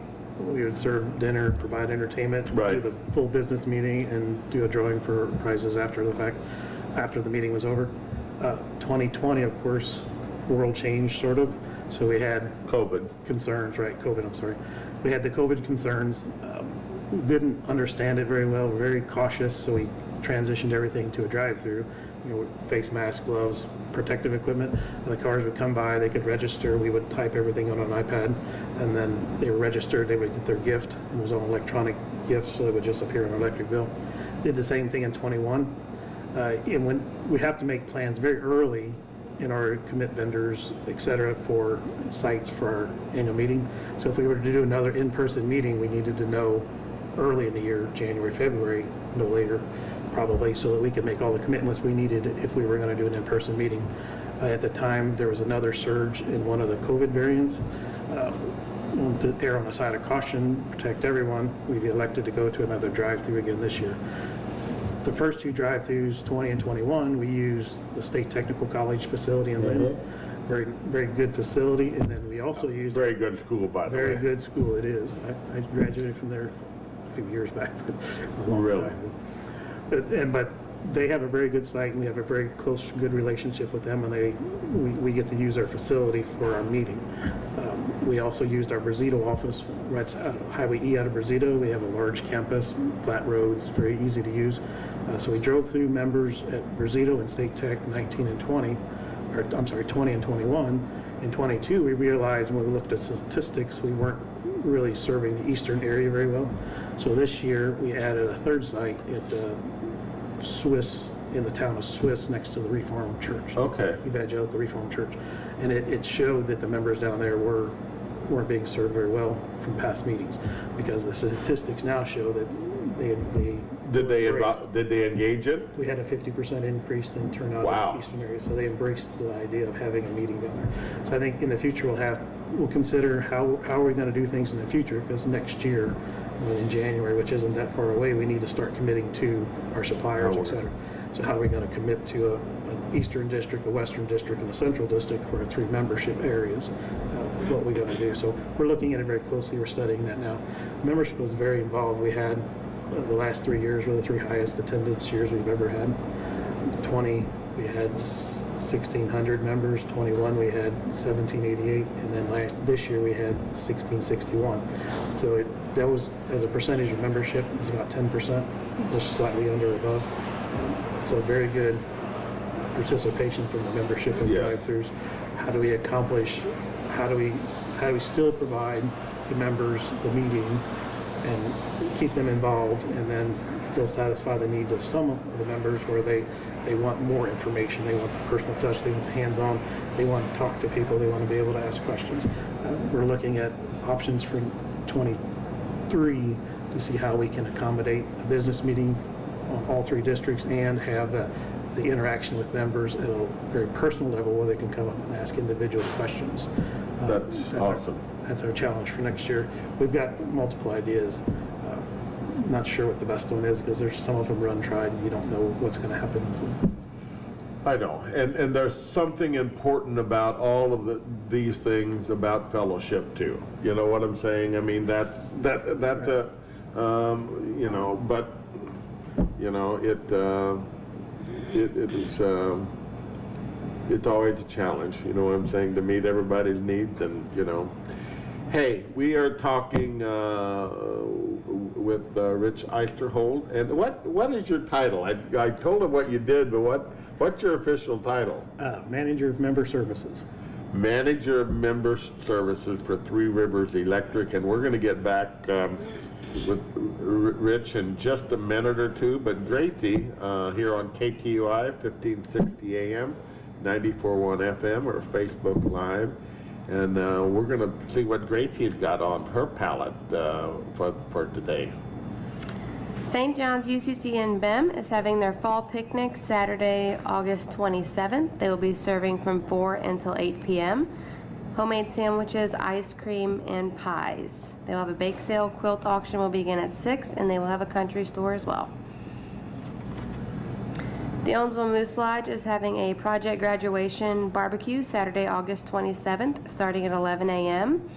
we would serve dinner, provide entertainment, Right. do the full business meeting, and do a drawing for prizes after the fact, after the meeting was over. 2020, of course, world changed sort of, so we had COVID. concerns, right, COVID, I'm sorry. We had the COVID concerns, didn't understand it very well, very cautious, so we transitioned everything to a drive-through. You know, face masks, gloves, protective equipment. The cars would come by, they could register, we would type everything on an iPad, and then they were registered, they would get their gift. It was an electronic gift, so it would just appear on an electric bill. Did the same thing in 21. And when we have to make plans very early in order to commit vendors, et cetera, for sites for our annual meeting. So if we were to do another in-person meeting, we needed to know early in the year, January, February, no later, probably, so that we could make all the commitments we needed if we were going to do an in-person meeting. At the time, there was another surge in one of the COVID variants. To err on the side of caution, protect everyone, we elected to go to another drive-through again this year. The first two drive-throughs, 20 and 21, we used the State Technical College facility in Lynn. Very, very good facility. And then we also used Very good school, by the way. very good school. It is. I graduated from there a few years back. A long Really? time. But they have a very good site, and we have a very close, good relationship with them, and we get to use their facility for our meeting. We also used our Brazito office, right Highway E out of Brazito. We have a large campus, flat roads, very easy to use. So we drove through members at Brazito and State Tech 19 and 20, or I'm sorry, 20 and 21. In 22, we realized when we looked at statistics, we weren't really serving the eastern area very well. So this year, we added a third site at Swiss, in the town of Swiss, next to the Reformed Church. Okay. Evangelical Reformed Church. And it showed that the members down there weren't being served very well from past meetings, because the statistics now show that they Did they embraced. engage it? We had a 50% increase in turnout Wow. in the eastern area, so they embraced the idea of having a meeting down there. So I think in the future we'll consider how are we going to do things in the future, because next year in January, which isn't that far away, we need to start committing to our suppliers, et cetera. So how are we going to commit to an eastern district, a western district, and a central district for our 3 membership areas? What are we going to do? So we're looking at it very closely. We're studying that now. Membership was very involved. We had the last 3 years were the 3 highest attendance years we've ever had. 20, we had 1,600 members. 21, we had 1,788, and then this year we had 1,661. So that was, as a percentage of membership, is about 10%, just slightly under or above. So very good participation from the membership in Yeah. drive-throughs. How do we accomplish? How do we still provide the members the meeting and keep them involved, and then still satisfy the needs of some of the members where they want more information, they want the personal touch, they want hands-on, they want to talk to people, they want to be able to ask questions. We're looking at options for 23 to see how we can accommodate a business meeting on all 3 districts and have the interaction with members at a very personal level where they can come up and ask individual questions. That's awesome. That's our challenge for next year. We've got multiple ideas. not sure what the best one is because there's some of them run tried and you don't know what's going to happen. So. I know, and there's something important about all of these things about fellowship too. You know what I'm saying? I mean, that's a, you know, but you know, it's always a challenge. You know what I'm saying? To meet everybody's needs, and you know. Hey, we are talking with Rich Eisterhold, and what is your title? I told him what you did, but what's your official title? Manager of Member Services. Manager of Member Services for Three Rivers Electric, and we're going to get back with Rich in just a minute or two. But Gracie here on KTUI 1560 AM, 94.1 FM, or Facebook Live. And we're going to see what Gracie's got on her palette for today. St. John's UCC in BEM is having their fall picnic Saturday, August 27th. They will be serving from 4 until 8 p.m. Homemade sandwiches, ice cream, and pies. They will have a bake sale. Quilt auction will begin at 6, and they will have a country store as well. The Owensville Moose Lodge is having a project graduation barbecue Saturday, August 27th, starting at 11 a.m.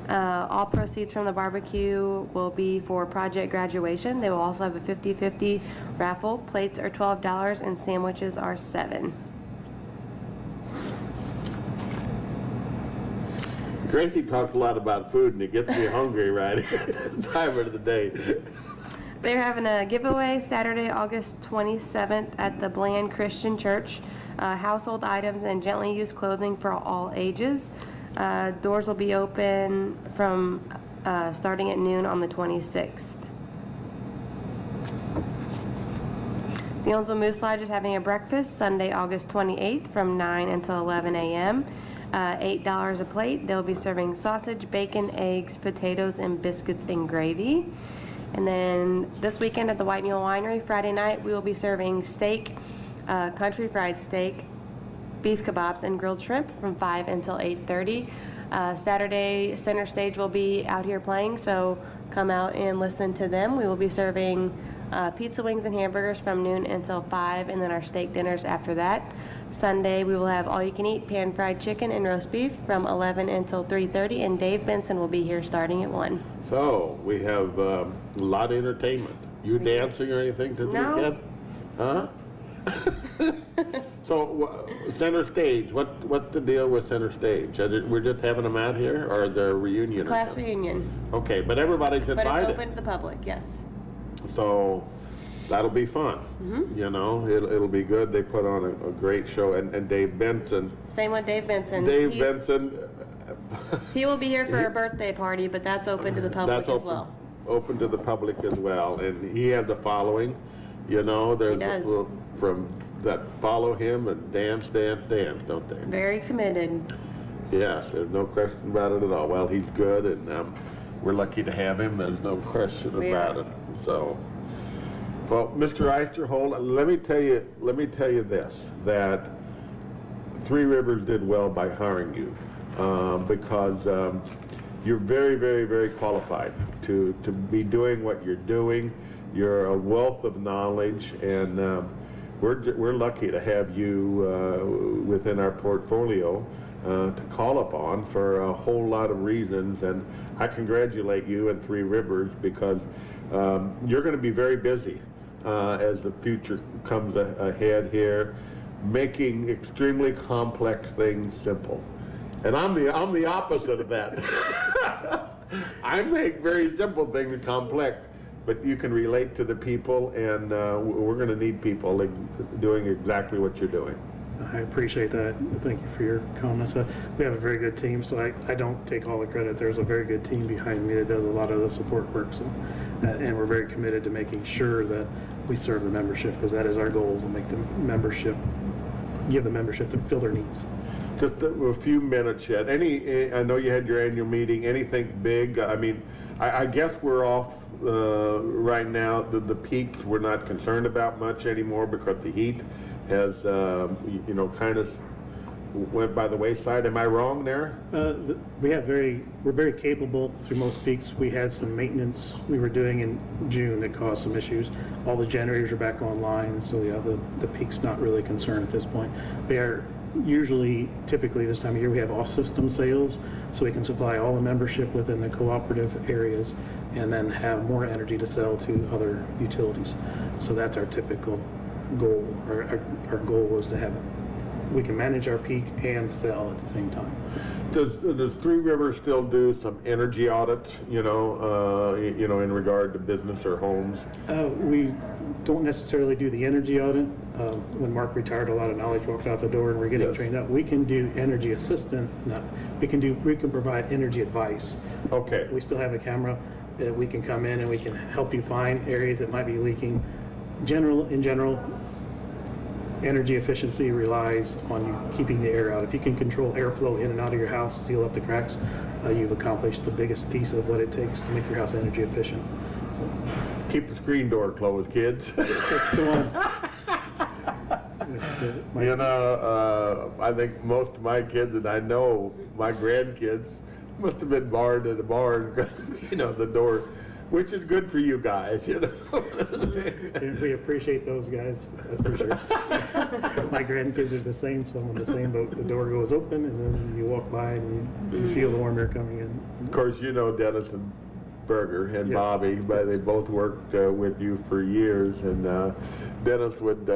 All proceeds from the barbecue will be for project graduation. They will also have a 50-50 raffle. Plates are $12 and sandwiches are $7. Gracie talks a lot about food, and it gets me hungry right at this time of the day. They're having a giveaway Saturday, August 27th at the Bland Christian Church. Household items and gently used clothing for all ages. Doors will be open from starting at noon on the 26th. The Owensville Moose Lodge is having a breakfast Sunday, August 28th from 9 until 11 a.m. $8 a plate. They'll be serving sausage, bacon, eggs, potatoes, and biscuits and gravy. And then this weekend at the White Mule Winery, Friday night, we will be serving steak, country fried steak, beef kebabs, and grilled shrimp from 5 until 8:30. Saturday, Center Stage will be out here playing, so come out and listen to them. We will be serving pizza, wings, and hamburgers from noon until 5, and then our steak dinners after that. Sunday, we will have all-you-can-eat pan-fried chicken and roast beef from 11 until 3:30, and Dave Benson will be here starting at 1. So we have a lot of entertainment. You dancing or anything to the No. kid? Huh? So Center Stage, what's the deal with Center Stage? We're just having them out here, or the reunion? Class reunion, Okay, but everybody's but invited. it's open to the public, yes. So that'll be fun. You know, it'll be good. They put on a great show, and Dave Benson. Same with Dave Benson. Dave He's- Benson. He will be here for a birthday party, but that's open to the public That's as well. open to the public as well, and he has a following. You know, there's does. from that follow him and dance, don't they? Very committed. Yes, there's no question about it at all. Well, he's good, and we're lucky to have him. There's no question We about are. it. So, well, Mr. Eisterhold, let me tell you this: that Three Rivers did well by hiring you, because you're very, very, very qualified to be doing what you're doing. You're a wealth of knowledge, and we're lucky to have you within our portfolio to call upon for a whole lot of reasons. And I congratulate you and Three Rivers, because you're going to be very busy as the future comes ahead here, making extremely complex things simple. And I'm the opposite of that. I make very simple things complex, but you can relate to the people, and we're going to need people doing exactly what you're doing. I appreciate that. Thank you for your comments. We have a very good team, so I don't take all the credit. There's a very good team behind me that does a lot of the support work. So, and we're very committed to making sure that we serve the membership, because that is our goal, to make the membership, give the membership to fill their needs. Just a few minutes yet. I know you had your annual meeting. Anything big? I mean, I guess we're off right now. The peaks we're not concerned about much anymore, because the heat has, kind of went by the wayside. Am I wrong there? We're very capable through most peaks. We had some maintenance we were doing in June that caused some issues. All the generators are back online, so yeah, the peak's not really a concern at this point. We are typically this time of year, we have off-system sales, so we can supply all the membership within the cooperative areas and then have more energy to sell to other utilities. So that's our typical goal. Our goal was to have, we can manage our peak and sell at the same time. Does Three Rivers still do some energy audits, in regard to business or homes? We don't necessarily do the energy audit. When Mark retired, a lot of knowledge walked out the door and we're getting Yes. trained up. We can do energy assistant, we can provide energy advice. Okay. We still have a camera that we can come in and we can help you find areas that might be leaking. In general, energy efficiency relies on you keeping the air out. If you can control airflow in and out of your house, seal up the cracks, you've accomplished the biggest piece of what it takes to make your house energy efficient. So, Keep the screen door closed, kids. that's the one. I think most of my kids, and I know my grandkids, must have been barred in a barn, the door, which is good for you guys, And we appreciate those guys, that's for sure. My grandkids are the same, so I'm in the same boat. The door goes open and then you walk by and you feel the warm air coming in. Of course, Dennis and Berger and Yes. Bobby, but they both worked with you for years, and Dennis would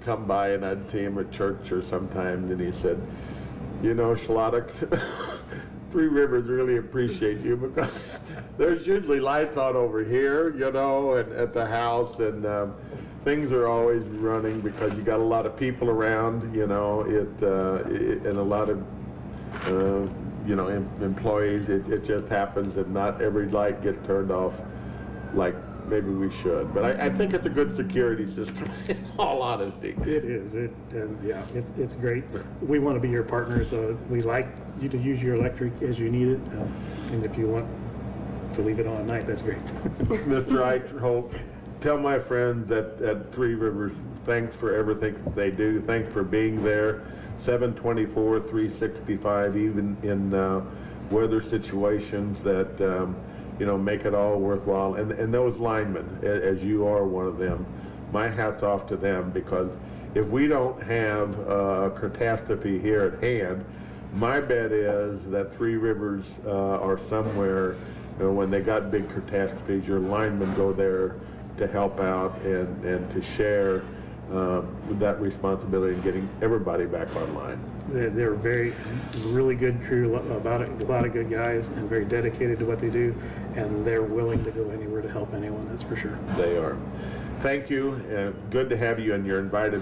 come by and I'd see him at church or sometime, and he said, Schlottix, Three Rivers really appreciate you because there's usually lights on over here, and at the house, and things are always running because you got a lot of people around, and a lot of employees. It just happens that not every light gets turned off like maybe we should. But I think it's a good security system, in all honesty. It is, it's great. We want to be your partners. We like you to use your electric as you need it, and if you want to leave it on at night, that's great. Mr. Eichholt, tell my friends at Three Rivers, thanks for everything that they do. Thanks for being there, 7/24, 365, even in weather situations that make it all worthwhile. And those linemen, as you are one of them, my hat's off to them, because if we don't have a catastrophe here at hand, my bet is that Three Rivers are somewhere, when they got big catastrophes, your linemen go there to help out and to share that responsibility in getting everybody back online. They're really good crew, about it, a lot of good guys, and very dedicated to what they do, and they're willing to go anywhere to help anyone, that's for sure. They are. Thank you, and good to have you, and you're invited.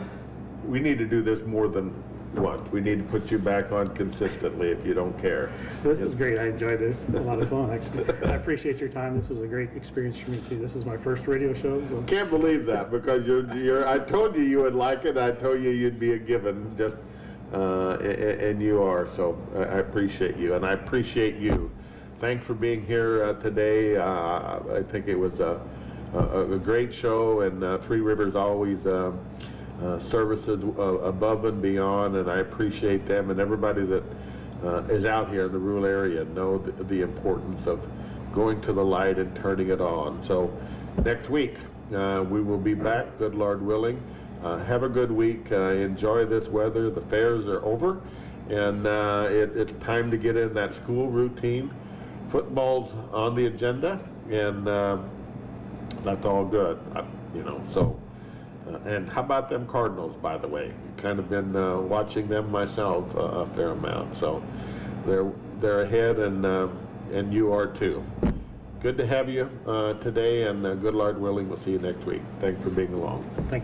We need to do this more than once. We need to put you back on consistently if you don't care. This is great. I enjoyed this. A lot of fun, actually. I appreciate your time. This was a great experience for me, too. This is my first radio show. So. Can't believe that, because I told you you would like it. I told you you'd be a given, and you are. So I appreciate you, and I appreciate you. Thanks for being here today. I think it was a great show, and Three Rivers always services above and beyond, and I appreciate them, and everybody that is out here in the rural area know the importance of going to the light and turning it on. So next week we will be back, good Lord willing. Have a good week. Enjoy this weather. The fairs are over, and it's time to get in that school routine. Football's on the agenda, and that's all good, so. And how about them Cardinals, by the way? Kind of been watching them myself a fair amount. So they're ahead, and you are too. Good to have you today, and good Lord willing, we'll see you next week. Thanks for being along. Thank you.